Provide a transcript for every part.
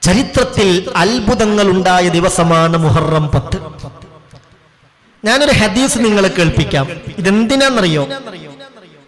ചരിത്രത്തിൽ അത്ഭുതങ്ങൾ ഉണ്ടായ ദിവസമാണ് മുഹറം 10. ഞാനൊരു ഹദീസ് നിങ്ങളെ കേൾപ്പിക്കാം. ഇതെന്തിനാണെന്നറിയോ?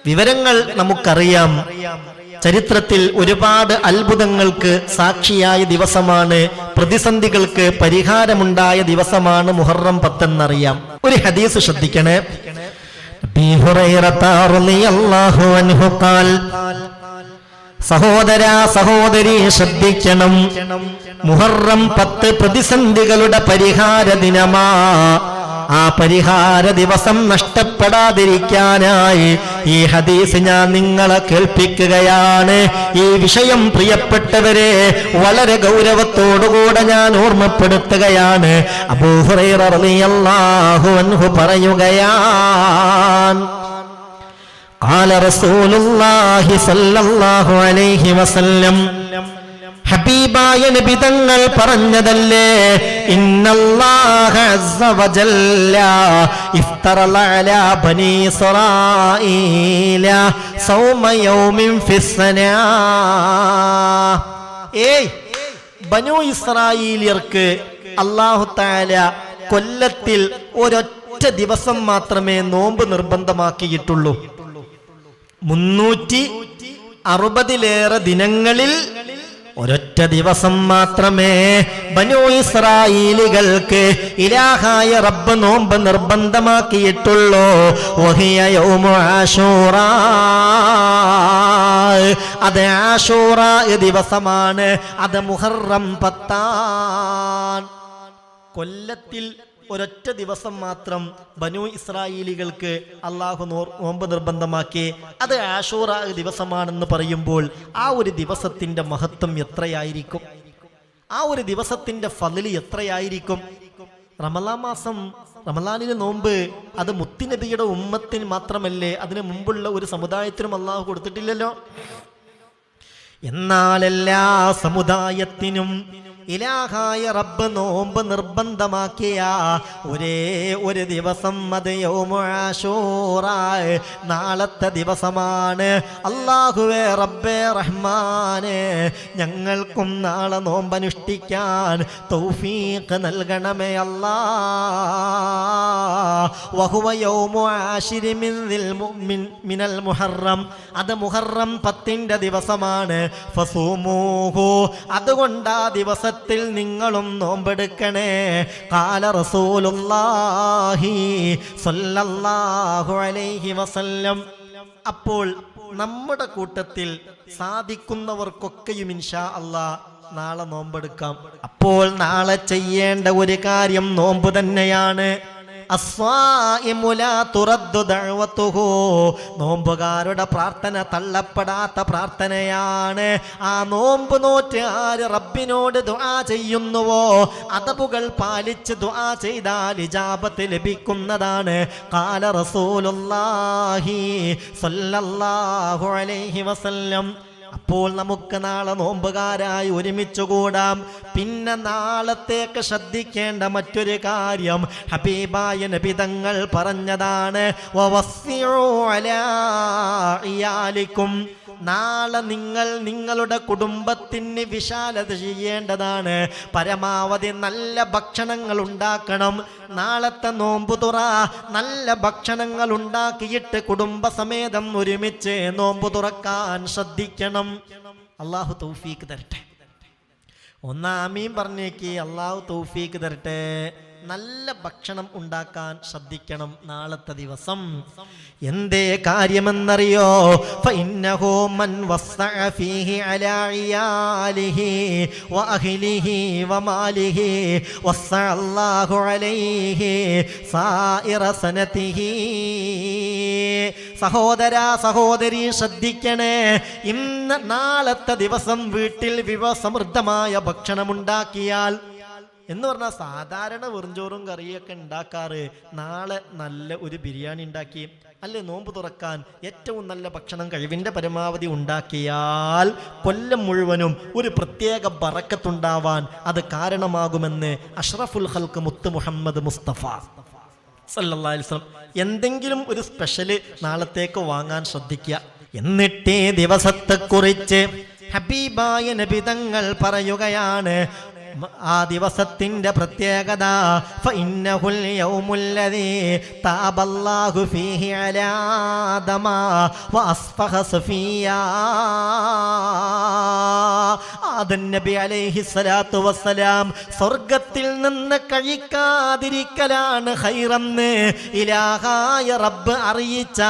വിവരങ്ങൾ നമുക്കറിയാം. ചരിത്രത്തിൽ ഒരുപാട് അത്ഭുതങ്ങൾക്ക് സാക്ഷിയായ ദിവസമാണ്, പ്രതിസന്ധികൾക്ക് പരിഹാരമുണ്ടായ ദിവസമാണ് മുഹറം 10 എന്നറിയാം. ഒരു ഹദീസ് ശ്രദ്ധിക്കണേ. അബീ ഹുറൈറ റളിയല്ലാഹു അൻഹു ഖാൽ, സഹോദരാ സഹോദരി ശ്രദ്ധിക്കണം, മുഹറം 10 പ്രതിസന്ധികളുടെ പരിഹാര ദിനമാ. ആ പരിഹാര ദിവസം നഷ്ടപ്പെടാതിരിക്കാനായി ഈ ഹദീസ് ഞാൻ നിങ്ങളെ കേൾപ്പിക്കുകയാണ്. ഈ വിഷയം പ്രിയപ്പെട്ടവരെ വളരെ ഗൗരവത്തോടുകൂടെ ഞാൻ ഓർമ്മപ്പെടുത്തുകയാണ്. അബൂ ഹുറൈറ റളിയല്ലാഹു അൻഹു പറയുകയാണ്, ഖാല റസൂലുള്ളാഹി സ്വല്ലല്ലാഹു അലൈഹി വസല്ലം, ഹബീബായ നബി തങ്ങൾ പറഞ്ഞതല്ലേ, ഇന്നല്ലാഹ അസ്സ വജല്ല ഇഫ്തറ അലാ ബനീ ഇസ്രായീല സൗമ യൗമിൻ ഫിസ്സനാ. ബനൂ ഇസ്രായീലിയർക്ക് അല്ലാഹു തആല കൊല്ലത്തിൽ ഒരൊറ്റ ദിവസം മാത്രമേ നോമ്പ് നിർബന്ധമാക്കിയിട്ടുള്ളൂ. 360 ദിനങ്ങളിൽ ഒരൊറ്റ ദിവസം മാത്രമേ ബനൂ ഇസ്രായീലികൾക്ക് ഇലാഹായ റബ്ബ് നോമ്പ് നിർബന്ധമാക്കിയിട്ടുള്ളൂ. വഹിയ യൗമു ആശൂറാ. അത് ആശൂറാ ദിവസമാണ്. അത് മുഹറം 10. കൊല്ലത്തിൽ ഒരൊറ്റ ദിവസം മാത്രം ബനൂ ഇസ്രായേലികൾക്ക് അള്ളാഹു നോമ്പ് നിർബന്ധമാക്കി. അത് ആശൂറ ദിവസമാണെന്ന് പറയുമ്പോൾ ആ ഒരു ദിവസത്തിന്റെ മഹത്വം എത്രയായിരിക്കും? ആ ഒരു ദിവസത്തിന്റെ ഫളില് എത്രയായിരിക്കും? റമളാൻ മാസം, റമളാനിലെ നോമ്പ് അത് മുത്തുനബിയുടെ ഉമ്മത്തിന് മാത്രമല്ലേ, അതിനു മുമ്പുള്ള ഒരു സമുദായത്തിനും അള്ളാഹു കൊടുത്തിട്ടില്ലല്ലോ. എന്നാൽ എല്ലാ സമുദായത്തിനും ഇലാഹായ റബ്ബ് നോമ്പ് നിർബന്ധമാക്കിയ ഒരേ ഒരു ദിവസം അത് യൗമു ആശൂറാ, നാളത്തെ ദിവസമാണ്. അല്ലാഹുവേ റബ്ബേ റഹ്മാനെ, ഞങ്ങൾക്കും നാളെ നോമ്പനുഷ്ഠിക്കാൻ തൗഫീഖ് നൽകണമേ അല്ലാ. വഹുവ യൗമു ആശിരി മിനൽ മുഹറം. അത് മുഹറം 10 ദിവസമാണ്. ഫസൂമൂഹു. അതുകൊണ്ട് ആ ദിവസത്തിൽ നിങ്ങളും നോമ്പെടുക്കണേ. ഖാല റസൂലുള്ളാഹി സ്വല്ലല്ലാഹു അലൈഹി വസല്ലം. അപ്പോൾ നമ്മുടെ കൂട്ടത്തിൽ സാധിക്കുന്നവർക്കൊക്കെയും ഇൻഷാ അല്ലാഹ് നാളെ നോമ്പെടുക്കാം. അപ്പോൾ നാളെ ചെയ്യേണ്ട ഒരു കാര്യം നോമ്പ് തന്നെയാണ്. അസ്വാഇമു ലാ തുറദ്ദു ദഅവതുഹു. നോമ്പുകാരുടെ പ്രാർത്ഥന തള്ളപ്പെടാത്ത പ്രാർത്ഥനയാണ്. ആ നോമ്പ് നോറ്റ് ആര് റബ്ബിനോട് ദുആ ചെയ്യുന്നുവോ, അദബുകൾ പാലിച്ച് ദുആ ചെയ്താൽ ഇജാബത്ത് ലഭിക്കുന്നതാണ്. ഖാല റസൂലുള്ളാഹി സ്വല്ലല്ലാഹു അലൈഹി വസല്ലം. അപ്പോൾ നമുക്ക് നാളെ നോമ്പുകാരായി ഒരുമിച്ച് കൂടാം. പിന്നെ നാളത്തേക്ക് ശ്രദ്ധിക്കേണ്ട മറ്റൊരു കാര്യം ഹബീബായ നബി തങ്ങൾ പറഞ്ഞതാണ്, വവസ്സിഉ അലാ ഇയാലിക്കും. നാളെ നിങ്ങൾ നിങ്ങളുടെ കുടുംബത്തിന് വിശാലത ചെയ്യേണ്ടതാണ്. പരമാവധി നല്ല ഭക്ഷണങ്ങൾ ഉണ്ടാക്കണം. നാളത്തെ നോമ്പ് തുറ നല്ല ഭക്ഷണങ്ങൾ ഉണ്ടാക്കിയിട്ട് കുടുംബസമേതം ഒരുമിച്ച് നോമ്പ് തുറക്കാൻ ശ്രദ്ധിക്കണം. അള്ളാഹു തൗഫീക്ക് തരട്ടെ. ഒന്നാമീൻ പറഞ്ഞേക്ക്, അള്ളാഹു തൗഫീക്ക് തരട്ടെ. നല്ല ഭക്ഷണം ഉണ്ടാക്കാൻ ശ്രദ്ധിക്കണം നാളത്തെ ദിവസം. എന്തേ കാര്യമെന്നറിയോ? ഫഇന്നഹു മൻ വസ്സഅ ഫീഹി അലാ ഇയാലിഹി വഅഹ്ലിഹി വമാലിഹി വസ്സഅ അല്ലാഹു അലൈഹി സായിറ സനതിഹി. സഹോദരാ സഹോദരി ശ്രദ്ധിക്കണേ. ഇന്ന് നാളത്തെ ദിവസം വീട്ടിൽ വിഭവസമൃദ്ധമായ ഭക്ഷണമുണ്ടാക്കിയാൽ, എന്ന് പറഞ്ഞാൽ സാധാരണ വെറുംചോറും കറിയൊക്കെ ഉണ്ടാക്കാറ്, നാളെ നല്ല ഒരു ബിരിയാണി ഉണ്ടാക്കി അല്ലെ നോമ്പ് തുറക്കാൻ ഏറ്റവും നല്ല ഭക്ഷണം കഴിവിൻ്റെ പരമാവധി ഉണ്ടാക്കിയാൽ കൊല്ലം മുഴുവനും ഒരു പ്രത്യേക ബറക്കത്തുണ്ടാവാൻ അത് കാരണമാകുമെന്ന് അഷ്റഫുൽ ഖൽഖ് മുത്ത് മുഹമ്മദ് മുസ്തഫ സല്ലല്ലാഹു അലൈഹി വസല്ലം. എന്തെങ്കിലും ഒരു സ്പെഷ്യല് നാളത്തേക്ക് വാങ്ങാൻ ശ്രദ്ധിക്കുക. എന്നിട്ട് ദിവസത്തെക്കുറിച്ച് ഹബീബായ നബി തങ്ങൾ പറയുകയാണ്, ആ ദിവസത്തിന്റെ പ്രത്യേകത ഫഇന്നഹുൽ യൗമുല്ലദീ തഅബല്ലാഹു ഫീഹി അലാ ആദമ വഅസ്ഫഹ സഫിയ. ആദം നബി അലൈഹിസ്സലാത്തു വസ്സലാം സ്വർഗത്തിൽ നിന്ന് കഴിക്കാതിരിക്കലാണ് ഖൈറെന്ന് ഇലാഹായ റബ്ബ് അറിയിച്ച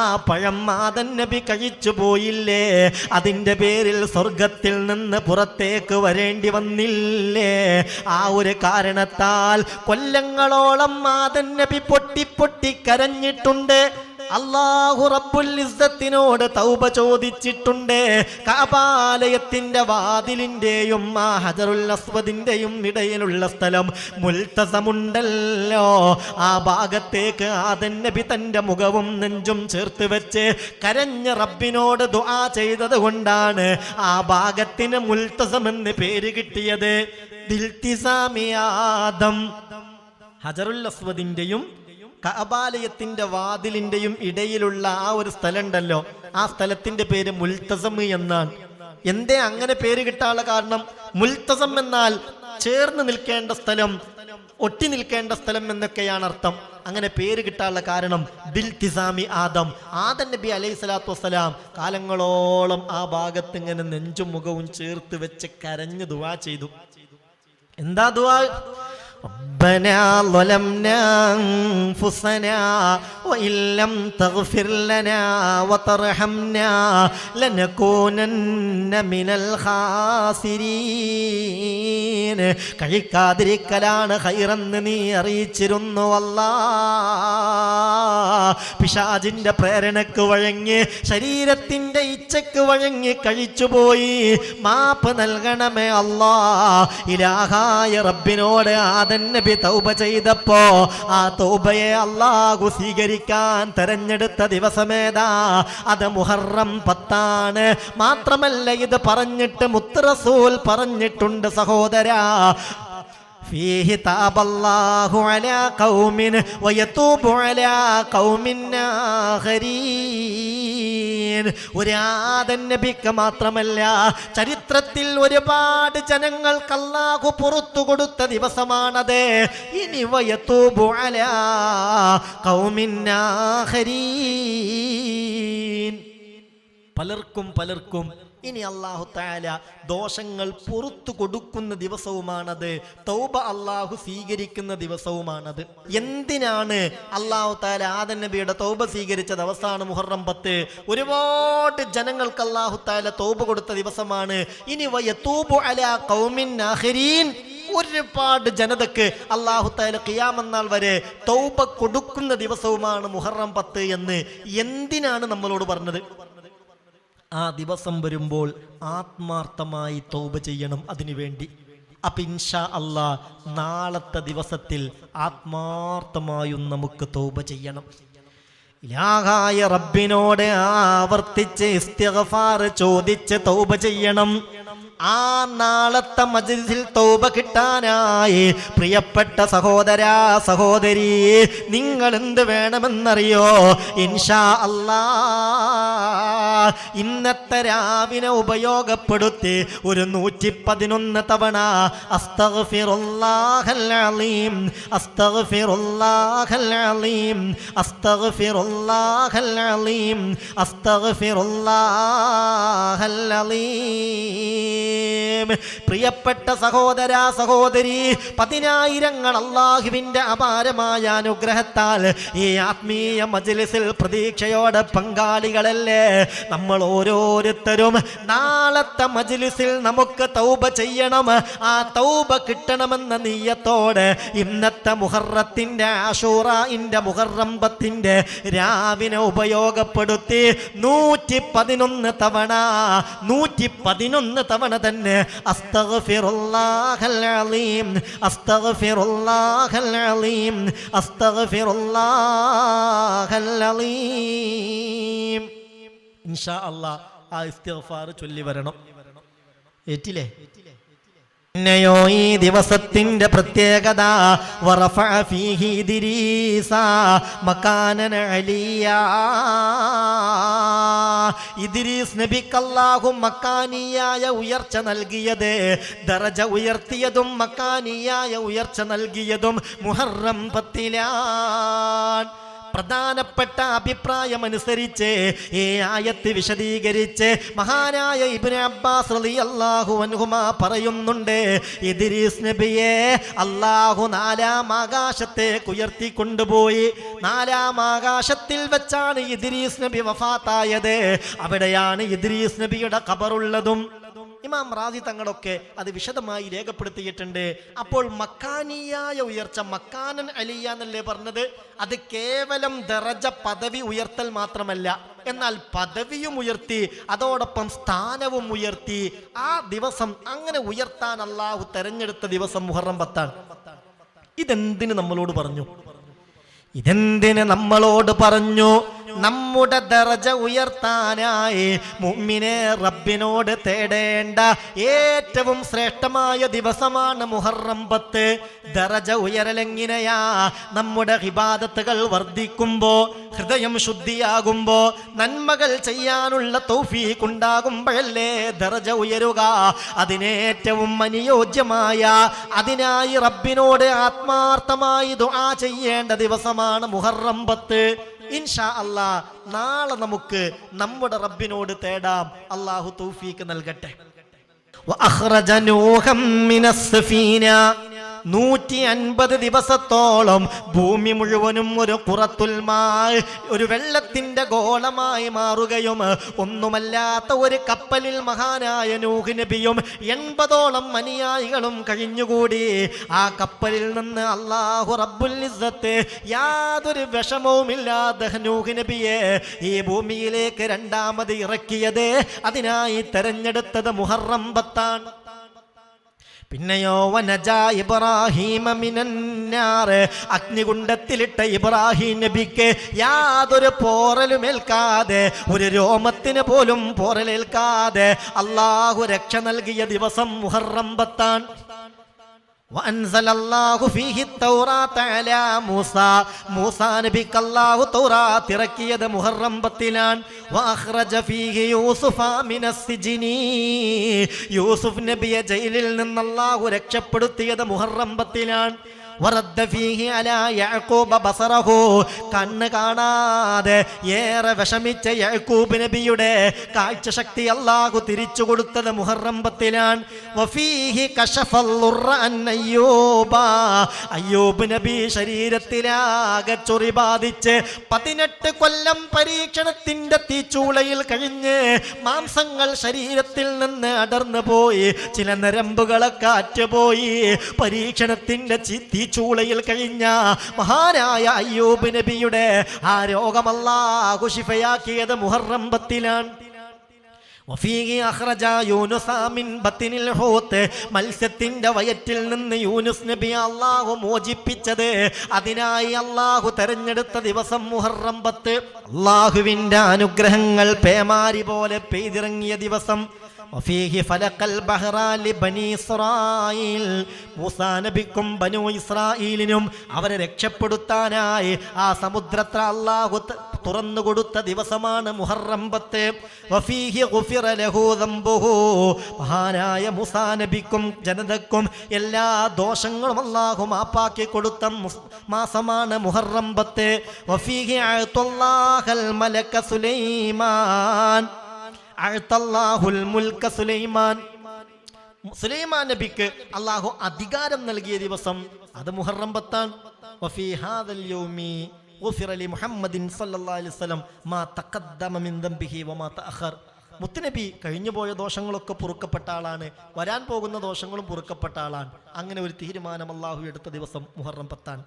ആ പഴം ആദം നബി കഴിച്ചു പോയില്ലേ, അതിന്റെ പേരിൽ സ്വർഗത്തിൽ നിന്ന് പുറത്തേക്ക് വരേണ്ടി വന്നില്ലേ. ആ ഒരു കാരണത്താൽ കൊല്ലങ്ങളോളം ആദം നബി പൊട്ടി പൊട്ടി കരഞ്ഞിട്ടുണ്ട്. അല്ലാഹു റബ്ബുൽ ഇസ്സത്തിനോട് തൗബ ചോദിച്ചിട്ടുണ്ട്. കഅബാലയത്തിന്റെ വാതിലിന്റെയും ആ ഹജറുൽ അസ്വദിന്റെയും ഇടയിലുള്ള സ്ഥലം മുൽതസമുണ്ടല്ലോ, ആ ഭാഗത്തേക്ക് ആദം നബി തന്റെ മുഖവും നെഞ്ചും ചേർത്ത് വെച്ച് കരഞ്ഞ റബ്ബിനോട് ദുആ ചെയ്തത് കൊണ്ടാണ് ആ ഭാഗത്തിന് മുൽതസം എന്ന് പേര് കിട്ടിയത്. ദിൽതിസാമി ആദം. ഹജറുൽ അസ്വദിന്റെയും കഅബാലയത്തിന്റെ വാതിലിന്റെയും ഇടയിലുള്ള ആ ഒരു സ്ഥലം ഉണ്ടല്ലോ, ആ സ്ഥലത്തിന്റെ പേര് മുൽതസം എന്നാണ്. എന്തേ അങ്ങനെ പേര് കിട്ടാനുള്ള കാരണം? മുൽതസം എന്നാൽ ചേർന്ന് നിൽക്കേണ്ട സ്ഥലം, ഒട്ടി നിൽക്കേണ്ട സ്ഥലം എന്നൊക്കെയാണ് അർത്ഥം. അങ്ങനെ പേര് കിട്ടാനുള്ള കാരണം ദിൽതിസാമി ആദം. ആദം നബി അലൈഹി സ്വലാത്തു വസ്സലാം കാലങ്ങളോളം ആ ഭാഗത്ത് ഇങ്ങനെ നെഞ്ചും മുഖവും ചേർത്ത് വെച്ച് കരഞ്ഞ് ദുആ ചെയ്തു. എന്താ ദുആ? ربنا ظلمنا أنفسنا وإن لم تغفر لنا وترحمنا لنكونن من الخاسرين. കഴിക്കാതിരിക്കലാണ് ഖൈറെന്ന് നീ അറിയിച്ചിരുന്നു അല്ലാഹ്. പിശാചിന്റെ പ്രേരണക്ക് വഴങ്ങി, ശരീരത്തിന്റെ ഇച്ഛക്ക് വഴങ്ങി കഴിച്ചുപോയി. മാപ്പ് നൽകണമേ അല്ലാഹ്. ഇലാഹായ റബ്ബിനോട് ആദം നബി തൗബ ചെയ്തപ്പോ ആ തൗബയെ അല്ലാഹു സ്വീകരിക്കാൻ തെരഞ്ഞെടുത്ത ദിവസമേതാ? അത് മുഹറം 10. മാത്രമല്ല, ഇത് പറഞ്ഞിട്ട് മുത്ത് റസൂൽ പറഞ്ഞിട്ടുണ്ട് സഹോദരാ, ഫീഹി തഅബല്ലാഹു അലാ ഖൗമിൻ വയതൂബു അലാ ഖൗമിൻ ആഖരീൻ. ഒരു ആദം നബിക്ക് മാത്രമല്ല, ചരിത്രത്തിൽ ഒരുപാട് ജനങ്ങൾക്ക് അല്ലാഹു പുറത്തു കൊടുത്ത ദിവസമാണത്. ഇനി വയതൂബു അലാ ഖൗമിൻ ആഖരീൻ. പലർക്കും ഇനി അല്ലാഹു തആല ദോഷങ്ങൾ പുറത്തു കൊടുക്കുന്ന ദിവസവുമാണത്. തൗബ അല്ലാഹു സ്വീകരിക്കുന്ന ദിവസവുമാണത്. എന്തിനാണ് അല്ലാഹു തആല ആദം നബിയുടെ തൗബ സ്വീകരിച്ച ദിവസമാണ് മുഹറം 10. ഒരുപാട് ജനങ്ങൾക്ക് അല്ലാഹു തആല തൗബ കൊടുത്ത ദിവസമാണ്. ഇനി വയതൂബു അലാ ഖൗമിൻ ആഖരീൻ. ഒരുപാട് ജനതക്ക് അല്ലാഹു തആല ഖിയാമത്ത് നാൾ വരെ തൗബ കൊടുക്കുന്ന ദിവസവുമാണ് മുഹറം 10 എന്ന് എന്തിനാണ് നമ്മളോട് പറഞ്ഞത്? ആ ദിവസം വരുമ്പോൾ ആത്മാർത്ഥമായി തൗബ ചെയ്യണം അതിനു വേണ്ടി. അപ്പം ഇൻഷാ അല്ലാഹ് നാളത്തെ ദിവസത്തിൽ ആത്മാർത്ഥമായും നമുക്ക് തൗബ ചെയ്യണം. ഇലാഹായ റബ്ബിനോട് ആവർത്തിച്ച് ഇസ്തിഗ്ഫാർ ചോദിച്ച് തൗബ ചെയ്യണം. ആ നാളത്തെ മജ്ലിസിൽ തൗബ കിട്ടാനായി പ്രിയപ്പെട്ട സഹോദരാ സഹോദരി, നിങ്ങൾ എന്ത് വേണമെന്നറിയോ? ഇൻഷാ അല്ലാഹ് ഇന്നത്തെ രാവിനെ ഉപയോഗപ്പെടുത്തി ഒരു 111 തവണ അസ്തഗ്ഫിറുല്ലാഹൽ അലീം, അസ്തഗ്ഫിറുല്ലാഹൽ അലീം, അസ്തഗ്ഫിറുല്ലാഹൽ അലീം, അസ്തഗ്ഫിറുല്ലാഹൽ അലീം. പ്രിയപ്പെട്ട സഹോദരാ സഹോദരി, 10,000 അല്ലാഹുവിന്റെ അപാരമായ അനുഗ്രഹത്താൽ ഈ ആത്മീയ മജ്ലിസിൽ പ്രതീക്ഷയോടെ പങ്കാളികളല്ലേ നമ്മൾ ഓരോരുത്തരും. നാളത്തെ മജ്ലിസിൽ നമുക്ക് തൗബ ചെയ്യണം. ആ തൗബ കിട്ടണമെന്ന നിയ്യത്തോടെ ഇന്നത്തെ മുഹറത്തിന്റെ ആശൂറയിന്റെ മുഹറം 10 രാവിനെ ഉപയോഗപ്പെടുത്തി 111 തവണ 111 തവണ തന്നെ അസ്തഗ്ഫിറുല്ലാഹൽ അലീം, അസ്തഗ്ഫിറുല്ലാഹൽ അലീം, അസ്തഗ്ഫിറുല്ലാഹൽ അലീം. ഇൻഷാ അല്ലാഹ് ആ ഇസ്തിഗ്ഫാർ ചൊല്ലി വരണം. ഏറ്റില്ലേ? പിന്നെയോ ഈ ദിവസത്തിന്റെ പ്രത്യേകത വറഫഅ ഫീഹി ഇദ്രീസ മകാനൻ അലിയാ. ഇദ്രീസ് നബിക്ക് അല്ലാഹു മക്കാനിയായ ഉയർച്ച നൽകിയത്, ദറജ ഉയർത്തിയതും മക്കാനിയായ ഉയർച്ച നൽകിയതും മുഹറം 10-ലാണ്. പ്രധാനപ്പെട്ട അഭിപ്രായമനുസരിച്ച് ഈ ആയത്ത് വിശദീകരിച്ച് മഹാനായ ഇബ്നു അബ്ബാസ് റളിയല്ലാഹു അൻഹുമാ പറയുന്നുണ്ട്, ഇദ്രീസ് നബിയെ അല്ലാഹു 4-ാം ആകാശത്തേക്ക് ഉയർത്തിക്കൊണ്ടുപോയി. 4-ാം ആകാശത്തിൽ വെച്ചാണ് ഇദ്രീസ് നബി വഫാത്തായത്. അവിടെയാണ് ഇദ്രീസ് നബിയുടെ ഖബറുള്ളതും. ഇമാം റാസി തങ്ങളൊക്കെ അത് വിശദമായി രേഖപ്പെടുത്തിയിട്ടുണ്ട്. അപ്പോൾ മക്കാനിയായ ഉയർച്ച, മക്കാനൻ അലിയ എന്നല്ലേ പറഞ്ഞത്, അത് കേവലം ദറജ പദവി ഉയർത്തൽ മാത്രമല്ല, എന്നാൽ പദവിയും ഉയർത്തി, അതോടൊപ്പം സ്ഥാനവും ഉയർത്തി. ആ ദിവസം അങ്ങനെ ഉയർത്താൻ അല്ലാഹു തെരഞ്ഞെടുത്ത ദിവസം മുഹറം 10-ആണ്. ഇതെന്തിന് നമ്മളോട് പറഞ്ഞു? ഇതെന്തിന് നമ്മളോട് പറഞ്ഞു? നമ്മുടെ ദറജ ഉയർത്താനായി മുഅ്മിനെ റബ്ബിനോട് തേടേണ്ട ഏറ്റവും ശ്രേഷ്ഠമായ ദിവസമാണ് മുഹറം 10. ദറജ ഉയരലെങ്ങനെയാ? നമ്മുടെ ഇബാദത്തുകൾ വർദ്ധിക്കുമ്പോ, ഹൃദയം ശുദ്ധിയാകുമ്പോ, നന്മകൾ ചെയ്യാനുള്ള തൗഫീഖ് ഉണ്ടാകുമ്പോഴല്ലേ ദറജ ഉയരുക. അതിനേറ്റവും അനുയോജ്യമായ, അതിനായി റബ്ബിനോട് ആത്മാർത്ഥമായി ദുആ ചെയ്യേണ്ട ദിവസമാണ് മുഹറം 10. ഇൻഷാ അല്ലാഹ് നാളെ നമുക്ക് നമ്മുടെ റബ്ബിനോട് തേടാം. അല്ലാഹു തൗഫീഖ് നൽകട്ടെ. വഅഖ്റജ നൂഹം മിനസ് സഫീന. 150 ദിവസത്തോളം ഭൂമി മുഴുവനും ഒരു ഖുറത്തുൽ മാ, ഒരു വെള്ളത്തിന്റെ ഗോളമായി മാറുകയും ഒന്നുമല്ലാത്ത ഒരു കപ്പലിൽ മഹാനായ നൂഹ് നബിയും 80ഓളം അനുയായികളും കഴിഞ്ഞുകൂടി. ആ കപ്പലിൽ നിന്ന് അല്ലാഹു റബ്ബുൽ ഇസ്സത്ത് യാതൊരു വിഷമവുമില്ലാതെ നൂഹ് നബിയെ ഈ ഭൂമിയിലേക്ക് 2ാമത് ഇറക്കിയത്, അതിനായി തെരഞ്ഞെടുത്തത് മുഹറം 10-ആണ്. പിന്നെയോ വനജാ ഇബ്രാഹീമ മിനന്നാർ. അഗ്നികുണ്ഡത്തിലിട്ട ഇബ്രാഹിം നബിക്ക് യാതൊരു പോറലുമേൽക്കാതെ, ഒരു രോമത്തിന് പോലും പോറലേൽക്കാതെ അല്ലാഹു രക്ഷ നൽകിയ ദിവസം മുഹറം 10-ആണ്. വഅൻസലല്ലാഹു ഫീഹി തൗറാത അലാ മൂസാ. മൂസാ നബിക്ക് അല്ലാഹു തൗറാത്ത് ഇറക്കിയത് മുഹറം 10-ലാണ്. വഅഖ്റജ ഫീഹി യൂസുഫ മിനസ് സിജ്നി. യൂസുഫ് നബിയെ ജയിലിൽ നിന്ന് അല്ലാഹു രക്ഷപ്പെടുത്തിയത് മുഹറം 10-ലാണ്. വറദ്ദ ഫീഹി അലാ യഅഖൂബ ബസറഹു. കണ്ണ് കാണാതെ ഏറെ വിഷമിച്ച യഅഖൂബ് നബിയുടെ കാഴ്ചശക്തി അല്ലാഹു തിരിച്ചു കൊടുത്തത് മുഹറം 10-ലാണ്. വഫീഹി കശഫൽ ളുർറ അൻ അയ്യൂബ. അയ്യൂബ് നബി ശരീരത്തിലാകെ ചൊറി ബാധിച്ച് 18 കൊല്ലം പരീക്ഷണത്തിന്റെ തീച്ചൂളയിൽ കഴിഞ്ഞ് മാംസങ്ങൾ ശരീരത്തിൽ നിന്ന് അടർന്നു പോയി, ചില നരമ്പുകളൊക്കെ അറ്റുപോയി. പരീക്ഷണത്തിന്റെ ചൂളയിൽ കഴിഞ്ഞ മഹാനായ അയ്യൂബ് നബിയുടെ ആ രോഗം അല്ലാഹു ശിഫയാക്കിയത് മുഹറം 10-ലാണ്. വഫീഹി അഖ്റജ യൂനുസ മിൻ ബത്നിൽ ഹൂത്ത്. മത്സ്യത്തിന്റെ വയറ്റിൽ നിന്ന് യൂനുസ് നബി അല്ലാഹു മോചിപ്പിച്ചത്, അതിനായി അല്ലാഹു തെരഞ്ഞെടുത്ത ദിവസം മുഹറം 10. അല്ലാഹുവിന്റെ അനുഗ്രഹങ്ങൾ പേമാരി പോലെ പെയ്തിറങ്ങിയ ദിവസം. വഫീഹി ഫലഖൽ ബഹ്റാലി ബനി ഇസ്രായീൽ. മൂസാ നബിക്കും ബനു ഇസ്രായീലിനും അവരെ രക്ഷപ്പെടുത്താനായി ആ സമുദ്രത്തെ അല്ലാഹു തുറന്നു കൊടുത്ത ദിവസമാണ് മുഹറം 10. വഫീഹി ഗുഫിറ ലഹു ദംബുഹു. മഹാനായ മൂസാ നബിക്കും ജനതക്കും എല്ലാ ദോഷങ്ങളും അല്ലാഹു മാപ്പാക്കി കൊടുത്ത മാസമാണ് മുഹറം 10. വഫീഹി അഅ്തല്ലാഹൽ മലക സുലൈമാൻ. സുലൈമാൻ നബിക്ക് അല്ലാഹു അധികാരം നൽകിയ ദിവസം അത് മുഹറം 10-ആണ്. വഫീ ഹാദൽ യൗമി ഗുഫിറ ലി മുഹമ്മദിൻ സല്ലല്ലാഹു അലൈഹി വസല്ലം മാ തഖദ്ദമ മിൻ ദംബിഹി വമാ തഅഖർ. മുത്തുനബി കഴിഞ്ഞുപോയ ദോഷങ്ങളൊക്കെ പൊറുക്കപ്പെട്ട ആളാണ്, വരാൻ പോകുന്ന ദോഷങ്ങളും പൊറുക്കപ്പെട്ട ആളാണ്. അങ്ങനെ ഒരു തീരുമാനം അല്ലാഹു എടുത്ത ദിവസം മുഹറം 10-ആണ്.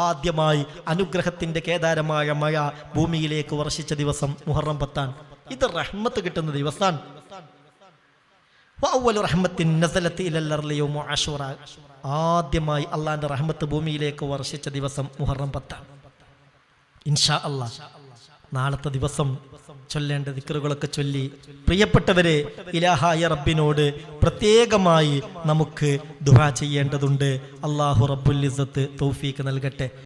ആദ്യമായി അനുഗ്രഹത്തിന്റെ കേദാരമായ മഴ ഭൂമിയിലേക്ക് വർഷിച്ച ദിവസം മുഹറം 10-ആണ്. ഇത് റഹ്മത്ത് കിട്ടുന്ന ദിവസമാണ്. ആദ്യമായി അള്ളാന്റെ റഹ്മത്ത് ഭൂമിയിലേക്ക് വർഷിച്ച ദിവസം മുഹറം 10-ആണ്. ഇൻഷാ അല്ലാഹ് നാളത്തെ ദിവസം ചൊല്ലേണ്ട ദിക്റുകളൊക്കെ ചൊല്ലി പ്രിയപ്പെട്ടവരെ ഇലാഹായ റബ്ബിനോട് പ്രത്യേകമായി നമുക്ക് ദുആ ചെയ്യേണ്ടതുണ്ട്. അല്ലാഹു റബ്ബുൽ ഇസ്സത്ത് തൗഫീഖ് നൽകട്ടെ.